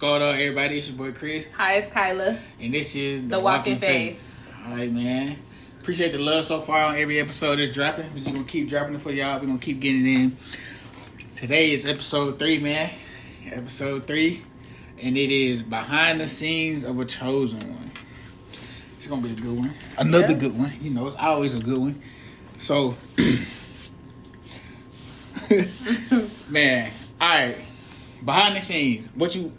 going on, everybody? It's your boy Chris. Hi, it's Kyla. And this is The Walking Faith. Alright, man. Appreciate the love so far on every episode that's dropping. We're going to keep dropping it for y'all. We're going to keep getting it in. Today is episode 3, man. Episode 3. And it is Behind the Scenes of a Chosen One. It's going to be a good one. Another good one. You know, it's always a good one. So, man, alright. Behind the scenes, what do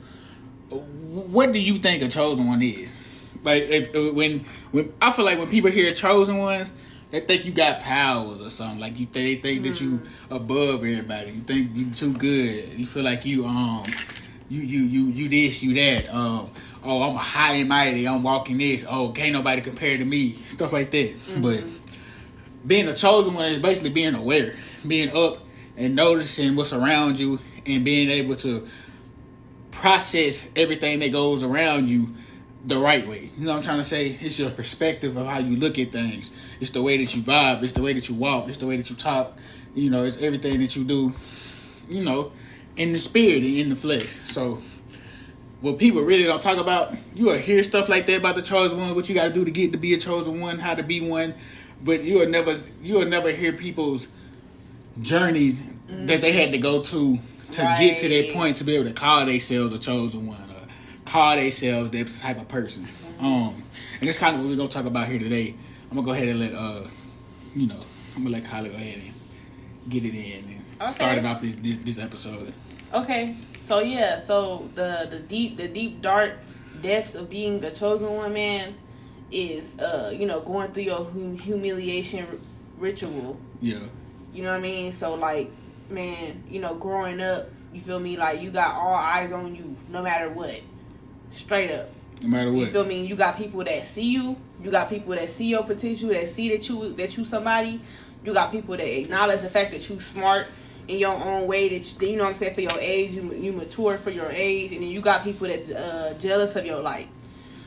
you think a chosen one is? Like, when I feel like when people hear chosen ones, they think you got powers or something. Like they think that you above everybody. You think you too good. You feel like you this, you that. Oh, I'm a high and mighty. I'm walking this. Oh, can't nobody compare to me. Stuff like that. Mm-hmm. But being a chosen one is basically being aware, being up and noticing what's around you, and being able to process everything that goes around you the right way. You know what I'm trying to say? It's your perspective of how you look at things. It's the way that you vibe. It's the way that you walk. It's the way that you talk. You know, it's everything that you do, you know, in the spirit and in the flesh. So what people really don't talk about, you will hear stuff like that about the chosen one, what you got to do to get to be a chosen one, how to be one. But you will never hear people's journeys that they had to go to get to that point to be able to call themselves a chosen one or call themselves that type of person. And that's kind of what we're going to talk about here today. I'm going to go ahead and let, I'm going to let Kyla go ahead and get it in and start it off this episode. Okay. So, yeah. So, the deep, dark depths of being a chosen one, man, is, going through your humiliation ritual. Yeah. You know what I mean? So, like, man, growing up, you feel me? Like, you got all eyes on you, no matter what. Straight up. No matter what. You feel me? You got people that see you. You got people that see your potential, that see that you somebody. You got people that acknowledge the fact that you smart in your own way, that you know what I'm saying, for your age, you mature for your age. And then you got people that's jealous of your light.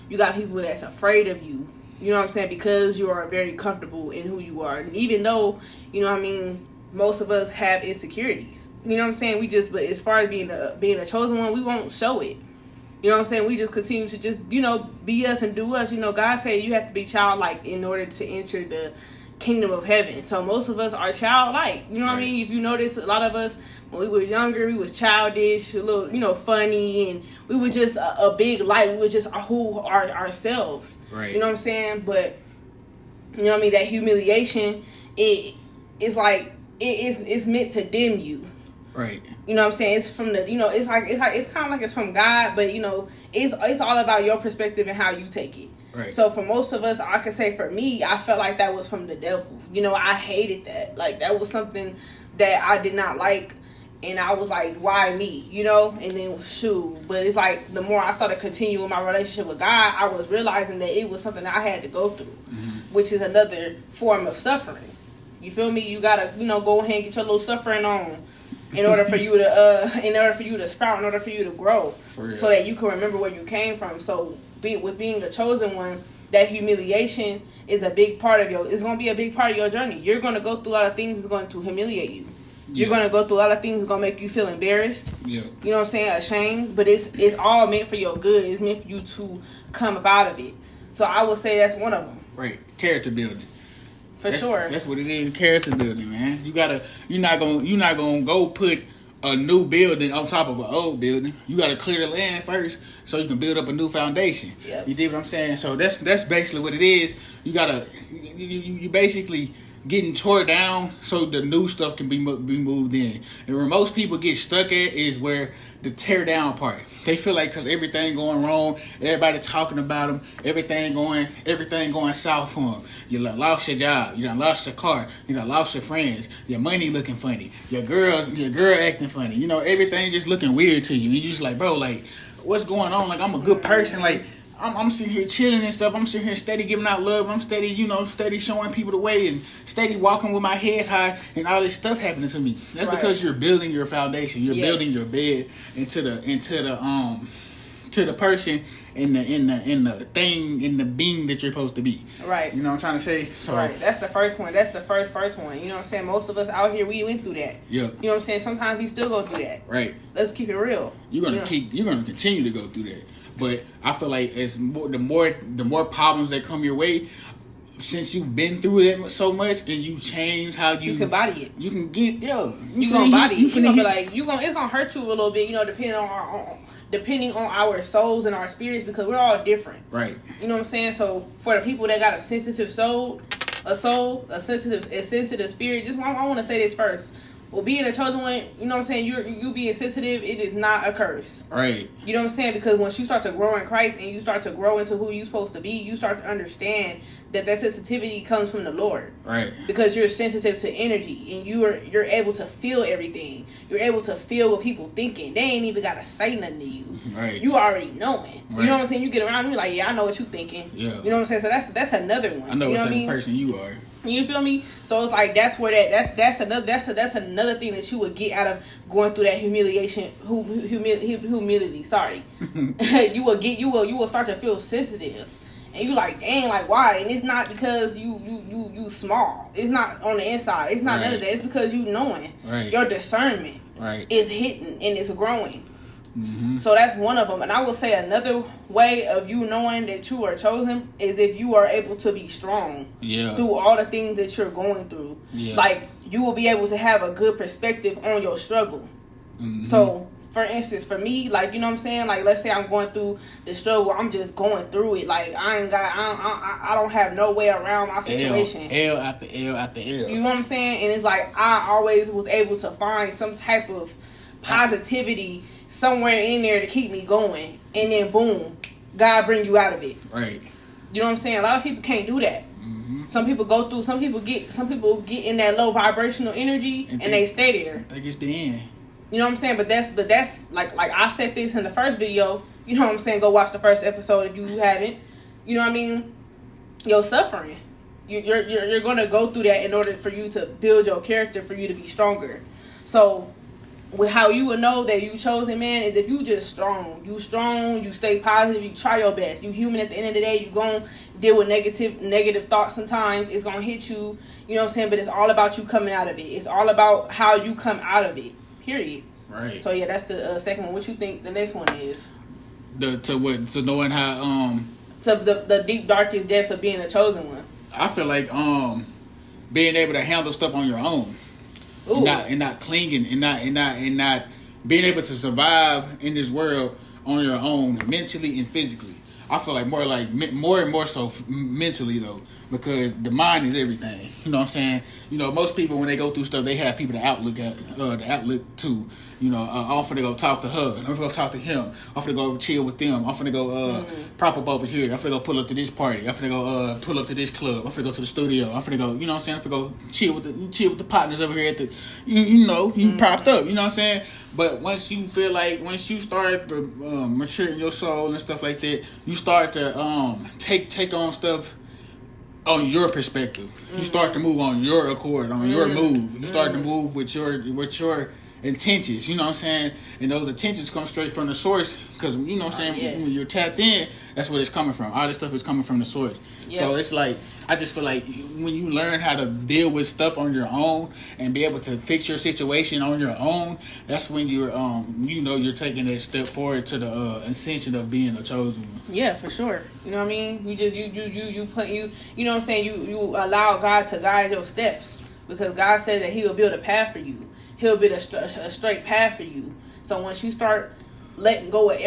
You got people that's afraid of you. You know what I'm saying? Because you are very comfortable in who you are. And even though, you know what I mean, most of us have insecurities. You know what I'm saying? But as far as being a chosen one, we won't show it. You know what I'm saying? We just continue to just, be us and do us. God said you have to be childlike in order to enter the kingdom of heaven. So most of us are childlike. You know what I mean? If you notice, a lot of us, when we were younger, we was childish, a little, funny, and we were just a big light. We were just ourselves. Right. You know what I'm saying? But, you know what I mean? That humiliation, it's like, it's meant to dim you. Right. You know what I'm saying? It's from the, it's kind of like it's from God, but, it's all about your perspective and how you take it. Right. So for most of us, I can say for me, I felt like that was from the devil. I hated that. Like, that was something that I did not like. And I was like, why me? And then shoot. But it's like, the more I started continuing my relationship with God, I was realizing that it was something that I had to go through, which is another form of suffering. You feel me? You gotta, go ahead and get your little suffering on in order for you to sprout, in order for you to grow, so that you can remember where you came from. So, with being a chosen one, that humiliation is a big part of it's going to be a big part of your journey. You're going to go through a lot of things that's going to humiliate you. You're going to go through a lot of things that's going to make you feel embarrassed. Yeah. You know what I'm saying? Ashamed. But it's all meant for your good. It's meant for you to come up out of it. So I would say that's one of them. Right. Character building. That's sure. That's what it is, character building, man. You're not gonna go put a new building on top of an old building. You gotta clear the land first so you can build up a new foundation. Yep. You dig what I'm saying? So that's basically what it is. You basically getting tore down so the new stuff can be moved in. And where most people get stuck at is where the tear down part. They feel like because everything going wrong, everybody talking about them, everything going south for them. You done lost your job, you done lost your car, you done lost your friends, your money looking funny, your girl acting funny. Everything just looking weird to you. You just like, bro, like, what's going on? Like, I'm a good person. Like, I'm sitting here chilling and stuff. I'm sitting here steady giving out love. I'm steady, steady showing people the way and steady walking with my head high and all this stuff happening to me. That's because you're building your foundation. You're building your bed into the person in the being that you're supposed to be. Right. You know what I'm trying to say? So right. That's the first one. That's the first one. You know what I'm saying? Most of us out here, we went through that. Yeah. You know what I'm saying? Sometimes we still go through that. Right. Let's keep it real. You're gonna continue to go through that. But I feel like the more problems that come your way, since you've been through it so much and you change how you can body it. You can get you gonna body it. You gonna be like it's gonna hurt you a little bit, depending on our souls and our spirits, because we're all different. Right. You know what I'm saying? So for the people that got a sensitive soul, a sensitive spirit, I want to say this first. Well, being a chosen one, you know what I'm saying? You being sensitive, it is not a curse. Right. You know what I'm saying? Because once you start to grow in Christ and you start to grow into who you're supposed to be, you start to understand that sensitivity comes from the Lord. Right. Because you're sensitive to energy and you're able to feel everything. You're able to feel what people thinking. They ain't even gotta say nothing to you. Right. You already knowing. Right. You know what I'm saying? You get around and you're like, yeah, I know what you thinking. Yeah. You know what I'm saying? So that's another one. I know what type of person you are. You feel me? So it's like that's another thing that you would get out of going through that humility. Sorry, you will start to feel sensitive, and you like, dang, like why? And it's not because you small. It's not on the inside. It's not none of that. It's because you knowing your discernment is hitting and it's growing. Mm-hmm. So that's one of them. And I will say another way of you knowing that you are chosen is if you are able to be strong through all the things that you're going through. Yeah. Like, you will be able to have a good perspective on your struggle. Mm-hmm. So, for instance, for me, like, you know what I'm saying? Like, let's say I'm going through the struggle. I'm just going through it. Like, I don't have no way around my situation. L after L after L. You know what I'm saying? And it's like, I always was able to find some type of positivity somewhere in there to keep me going, and then boom, God bring you out of it. Right. You know what I'm saying? A lot of people can't do that. Mm-hmm. Some people get in that low vibrational energy and they stay there. I think it's the end. You know what I'm saying? But that's like I said this in the first video. You know what I'm saying? Go watch the first episode if you haven't. You know what I mean? Your suffering. You're gonna go through that in order for you to build your character, for you to be stronger. So, with how you will know that you chosen, man, is if you just strong. You stay positive, you try your best. You human at the end of the day, you gonna deal with negative thoughts sometimes. It's gonna hit you, you know what I'm saying? But it's all about you coming out of it. It's all about how you come out of it, period. Right. So, yeah, that's the second one. What you think the next one is? To knowing how, to the deep, darkest depths of being a chosen one. I feel like, being able to handle stuff on your own. And not clinging and not being able to survive in this world on your own, mentally and physically. I feel like more and more so mentally though, because the mind is everything. You know what I'm saying? You know, most people when they go through stuff, they have people to outlook to. You know, I'm finna go talk to her. I'm finna go talk to him. I'm finna go over chill with them. I'm finna go prop up over here. I'm finna go pull up to this party. I'm finna go pull up to this club. I'm finna go to the studio. I'm finna go, you know what I'm saying? I'm finna go chill with the partners over here at the, you propped up. You know what I'm saying? But once you start maturing your soul and stuff like that, you start to take on stuff on your perspective. You start to move on your accord, on your move. You start to move with your intentions, you know what I'm saying? And those intentions come straight from the source, because, you know what I'm saying, yes. When you're tapped in, that's where it's coming from. All this stuff is coming from the source. Yep. So it's like, I just feel like when you learn how to deal with stuff on your own and be able to fix your situation on your own, that's when you're you're taking that step forward to the ascension of being a chosen one. Yeah, for sure. You know what I mean? You know what I'm saying? You allow God to guide your steps, because God said that He will build a path for you. He'll build a straight path for you. So once you start letting go of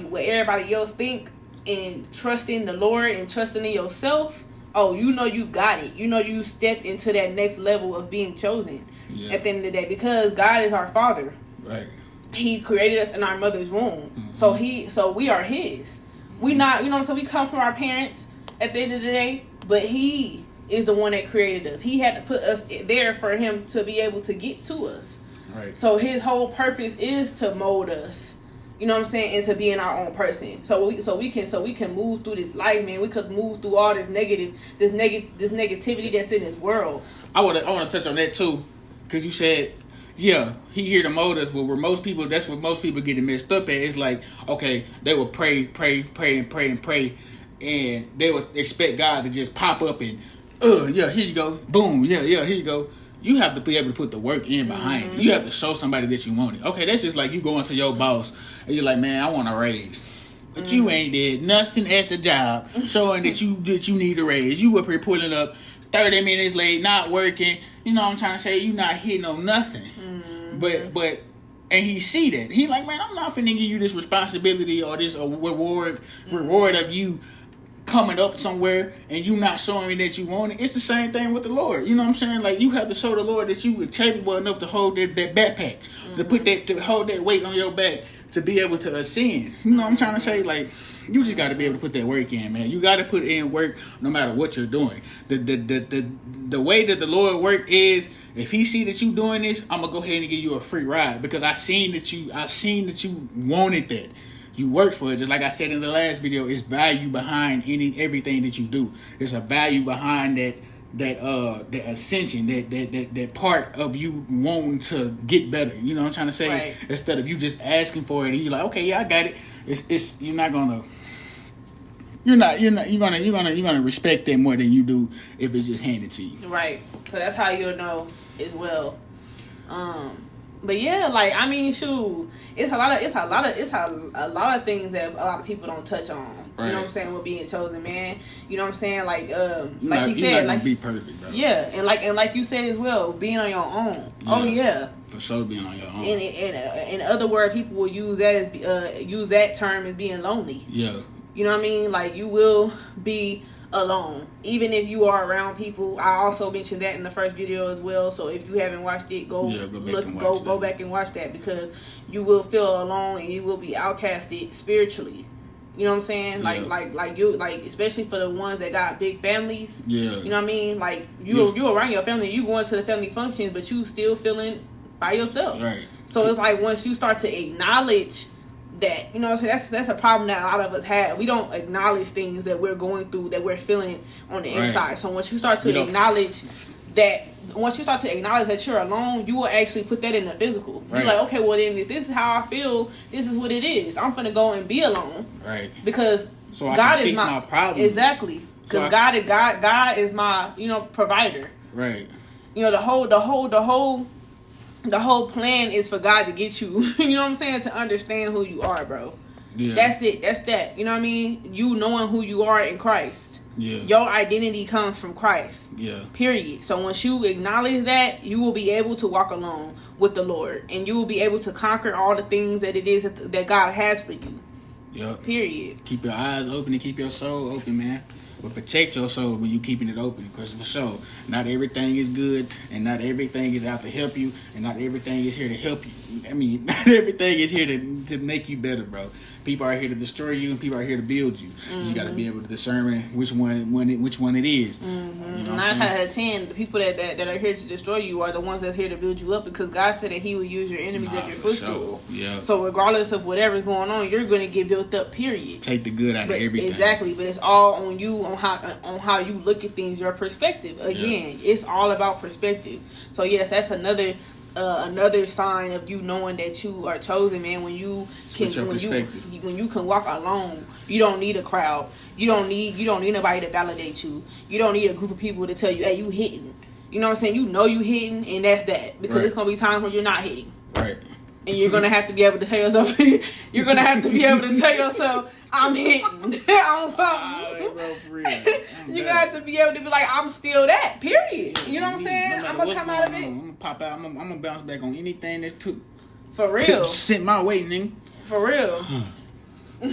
what everybody else think, and trusting the Lord and trusting in yourself, you got it. You know you stepped into that next level of being chosen at the end of the day, because God is our Father. Right. He created us in our mother's womb. Mm-hmm. So we are His. We not, you know what I'm saying? We come from our parents at the end of the day, but He is the one that created us. He had to put us there for Him to be able to get to us. Right. So His whole purpose is to mold us, you know what I'm saying, into being our own person. So we can move through this life, man. We could move through all this negativity that's in this world. I want to touch on that too, because you said yeah, he here to mold us. But where most people, that's what most people get it messed up at. It's like, okay, they will pray, and they would expect God to just pop up and, yeah, here you go, boom, yeah, here you go. You have to be able to put the work in behind it. You have to show somebody that you want it. Okay, that's just like you going to your boss and you're like, man, I want a raise. But you ain't did nothing at the job showing that you need a raise. You up here pulling up 30 minutes late, not working. You know what I'm trying to say? You not hitting on nothing. But and he see that. He like, man, I'm not finna give you this responsibility or this reward of you coming up somewhere and you not showing me that you want it. It's the same thing with the Lord. You know what I'm saying? Like, you have to show the Lord that you were capable enough to hold that backpack, to hold that weight on your back, to be able to ascend. You know what I'm trying to say? Like, you just got to be able to put that work in, man. You got to put in work no matter what you're doing. The way that the Lord work is, if he see that you doing this, I'm gonna go ahead and give you a free ride because I seen that you wanted that. You worked for it. Just like I said in the last video, it's value behind everything that you do. There's a value behind that ascension, that part of you wanting to get better. You know what I'm trying to say? Right. Instead of you just asking for it and you're like, okay, yeah, I got it. It's you're gonna respect that more than you do if it's just handed to you. Right. So that's how you'll know as well. But yeah, like, I mean, shoot, it's a lot of things that a lot of people don't touch on. Right. You know what I'm saying? With being chosen, man. You know what I'm saying? Like, You're he said, not like, be perfect, bro. yeah, and like you said as well, being on your own. Yeah. Oh yeah. For sure, being on your own. And in other words, people will use that term as being lonely. Yeah. You know what I mean? Like, you will be alone, even if you are around people. I also mentioned that in the first video as well. So if you haven't watched it, go back and watch that, because you will feel alone and you will be outcasted spiritually. You know what I'm saying? Like especially for the ones that got big families. Yeah. You know what I mean? Like, you around your family, you going to the family functions, but you still feeling by yourself. Right. So it's like, once you start to acknowledge that, you know what I'm saying, that's a problem that a lot of us have. We don't acknowledge things that we're going through, that we're feeling on the inside. So once you start to acknowledge that, you're alone, you will actually put that in the physical. Right. You're like, okay, well then, if this is how I feel, this is what it is. I'm finna go and be alone. Right. Because so I God can is fix my problems. Exactly. Because God is my, provider. Right. The whole plan is for God to get you, you know what I'm saying, to understand who you are, bro. Yeah. That's it. That's that. You know what I mean? You knowing who you are in Christ. Yeah. Your identity comes from Christ. Yeah. Period. So once you acknowledge that, you will be able to walk alone with the Lord. And you will be able to conquer all the things that it is that God has for you. Yep. Period. Keep your eyes open and keep your soul open, man. But protect your soul when you keeping it open, because for sure, not everything is good, and not everything is out to help you, and not everything is here to help you. I mean, not everything is here to make you better, bro. People are here to destroy you, and people are here to build you. You got to be able to discern which one it is. You know 9 out of 10, the people that are here to destroy you are the ones that's here to build you up, because God said that He will use your enemies as your footstool. Sure. Yeah. So regardless of whatever's going on, you're going to get built up. Period. Take the good out of everything. Exactly, but it's all on you, on how you look at things, your perspective. Again, It's all about perspective. So yes, that's another sign of you knowing that you are chosen, man. When you can walk alone, you don't need a crowd. You don't need nobody to validate you. You don't need a group of people to tell you, hey, you hitting. You know what I'm saying? You know you hitting, and that's that. Because it's gonna be times when you're not hitting. Right. And you're gonna have to be able to tell yourself. I'm hitting on something. Bro, for real. You got to be able to be like, I'm still that. Period. You know what I'm saying? No I'm gonna come out of it. I'm gonna pop out. I'm gonna bounce back on anything that's took. For real. Sent my way, nigga. For real.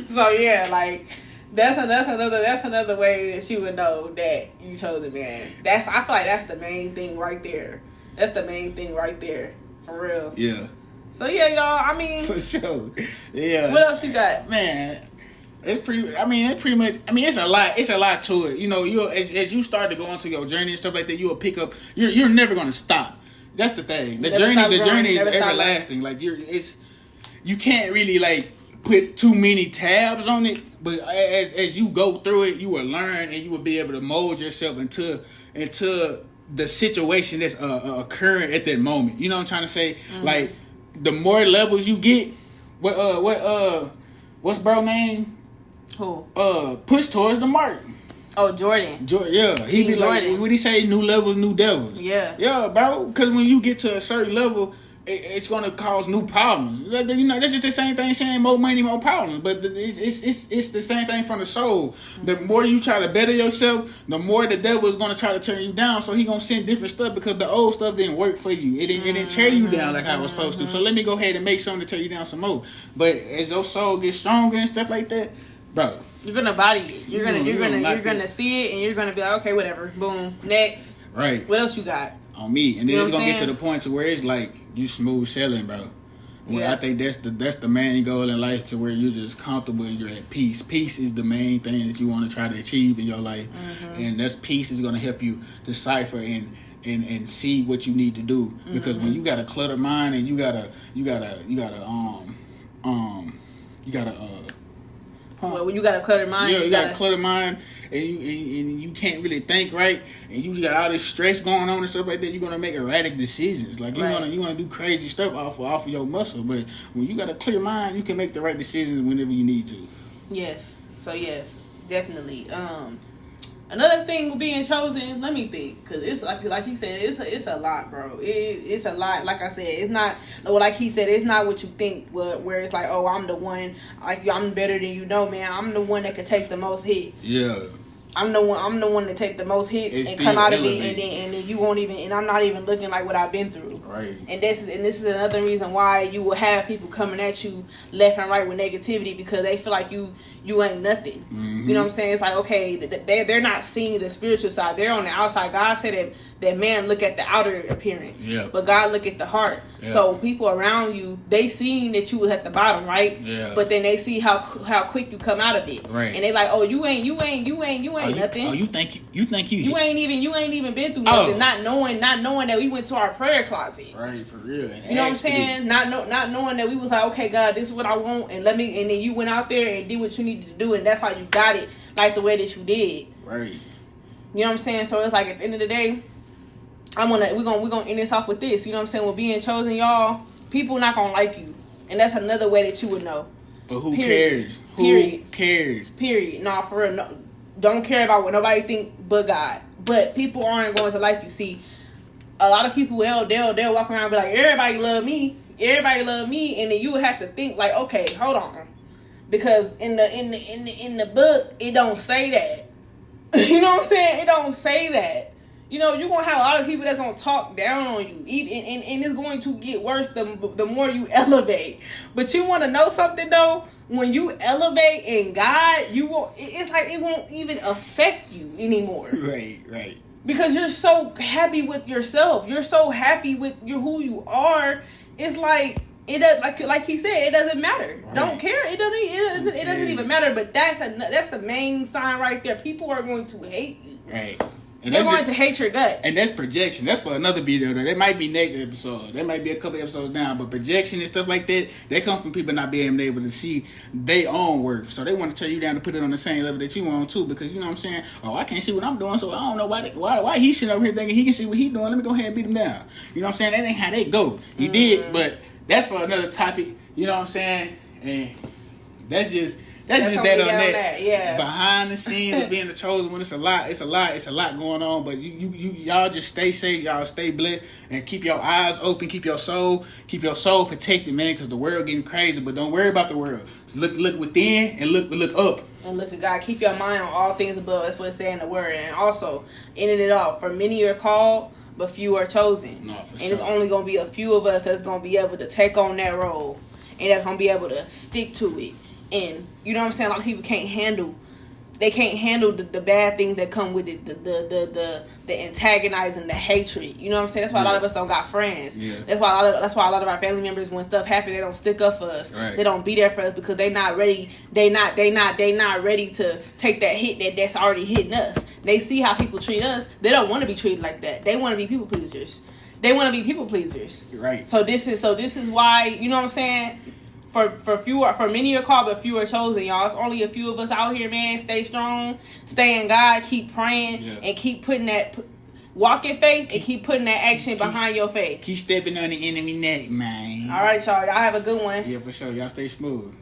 So yeah, like that's another way that you would know that you chose it, man. I feel like that's the main thing right there. That's the main thing right there. For real. Yeah. So yeah, y'all. I mean, for sure. Yeah. What else you got, man? It's pretty much. I mean, it's a lot. It's a lot to it. You know, as you start to go into your journey and stuff like that, you'll pick up. You're never gonna stop. That's the thing. The journey is everlasting. Like you can't really like put too many tabs on it. But as you go through it, you will learn and you will be able to mold yourself into the situation that's occurring at that moment. You know what I'm trying to say? Like, the more levels you get, what's bro name? Who? Push towards the mark. Oh, Jordan. Yeah, he be like, Jordan. when he say new levels, new devils. Yeah. Yeah, bro, because when you get to a certain level, it's gonna cause new problems. You know, that's just the same thing saying more money, more problems. But it's the same thing from the soul. The more you try to better yourself, the more the devil is gonna try to turn you down. So he gonna send different stuff because the old stuff didn't work for you. It didn't tear you down like how it was supposed to. So let me go ahead and make something to tear you down some more. But as your soul gets stronger and stuff like that, bro, you're gonna body it. You're gonna see it, and you're gonna be like, okay, whatever. Boom. Next. Right. What else you got? On me, and then it's gonna saying? get to the point to where it's like you smooth sailing, bro. Well, Yeah. I think that's the main goal in life, to where you're just comfortable and you're at peace. Peace is the main thing that you want to try to achieve in your life, and that's peace is gonna help you decipher and see what you need to do. Because when you got a cluttered mind and you gotta Well, when you got a cluttered mind, yeah, you got a cluttered mind, and you can't really think right, and you got all this stress going on and stuff like that. You're gonna make erratic decisions, like you're gonna do crazy stuff off of your muscle. But when you got a clear mind, you can make the right decisions whenever you need to. Yes. So yes, definitely. Another thing with being chosen, let me think, because it's like he said, it's a lot, bro. It's a lot. Like I said, it's not, well, like he said, it's not what you think, where it's like, oh, I'm the one, like, I'm better than you. No, man, I'm the one that could take the most hits. Yeah. I'm the one to take the most hits and come out of it, and then you won't even, and I'm not even looking like what I've been through. Right. And this is another reason why you will have people coming at you left and right with negativity, because they feel like you ain't nothing. You know what I'm saying? It's like, okay, they're not seeing the spiritual side. They're on the outside. God said that man look at the outer appearance, but God look at the heart. So people around you, they seen that you was at the bottom, right? But then they see how quick you come out of it, right? And they like, oh, you ain't nothing. Oh, you think you ain't even been through nothing. Not knowing that we went to our prayer closet, right? For real. And you know what I'm saying? Not knowing that we was like, okay, God, this is what I want, and then you went out there and did what you needed to do, and that's how you got it, like the way that you did. Right. You know what I'm saying? So it's like, at the end of the day, we're gonna end this off with this. You know what I'm saying? With being chosen, y'all, people not gonna like you, and that's another way that you would know. But who cares? Who cares? Period. Nah, for real. No, don't care about what nobody think but God. But people aren't going to like you. See, a lot of people they'll walk around and be like, everybody love me, and then you would have to think like, okay, hold on, because in the book it don't say that. You know what I'm saying? It don't say that. You know, you're going to have a lot of people that's going to talk down on you. And it's going to get worse the more you elevate. But you want to know something, though? When you elevate in God, it's like it won't even affect you anymore. Right. Because you're so happy with yourself. You're so happy with who you are. It's like, it does, like he said, it doesn't matter. Right. Don't care. It doesn't even matter. But that's the main sign right there. People are going to hate you. Right. And they're going to hate your guts. And that's projection. That's for another video, though. That might be next episode. That might be a couple episodes down. But projection and stuff like that, that comes from people not being able to see their own work. So they want to tear you down to put it on the same level that you want to, because, you know what I'm saying? Oh, I can't see what I'm doing, so I don't know why he sitting over here thinking he can see what he doing. Let me go ahead and beat him down. You know what I'm saying? That ain't how they go. He did, but that's for another topic. You know what I'm saying? And that's just that on that. Yeah. Behind the scenes of being the chosen one, it's a lot going on. But y'all just stay safe, y'all stay blessed, and keep your eyes open, keep your soul protected, man, because the world getting crazy. But don't worry about the world. Just look within and look up. And look at God. Keep your mind on all things above. That's what it says in the word. And also, ending it off, for many are called, but few are chosen. No, for and sure. It's only going to be a few of us that's going to be able to take on that role, and that's going to be able to stick to it. And you know what I'm saying? A lot of people can't handle the bad things that come with it, the antagonizing, the hatred. You know what I'm saying? That's why a lot of us don't got friends. Yeah. That's why a lot of our family members, when stuff happens, they don't stick up for us. Right. They don't be there for us because they not ready. They not ready to take that hit that's already hitting us. They see how people treat us. They don't want to be treated like that. They want to be people pleasers. Right. So this is why, you know what I'm saying? For many are called, but few are chosen, y'all. It's only a few of us out here, man. Stay strong, stay in God, keep praying, and keep putting that Walk in faith and keep putting that action behind your faith. Keep stepping on the enemy neck, man. All right, y'all. Y'all have a good one. Yeah, for sure. Y'all stay smooth.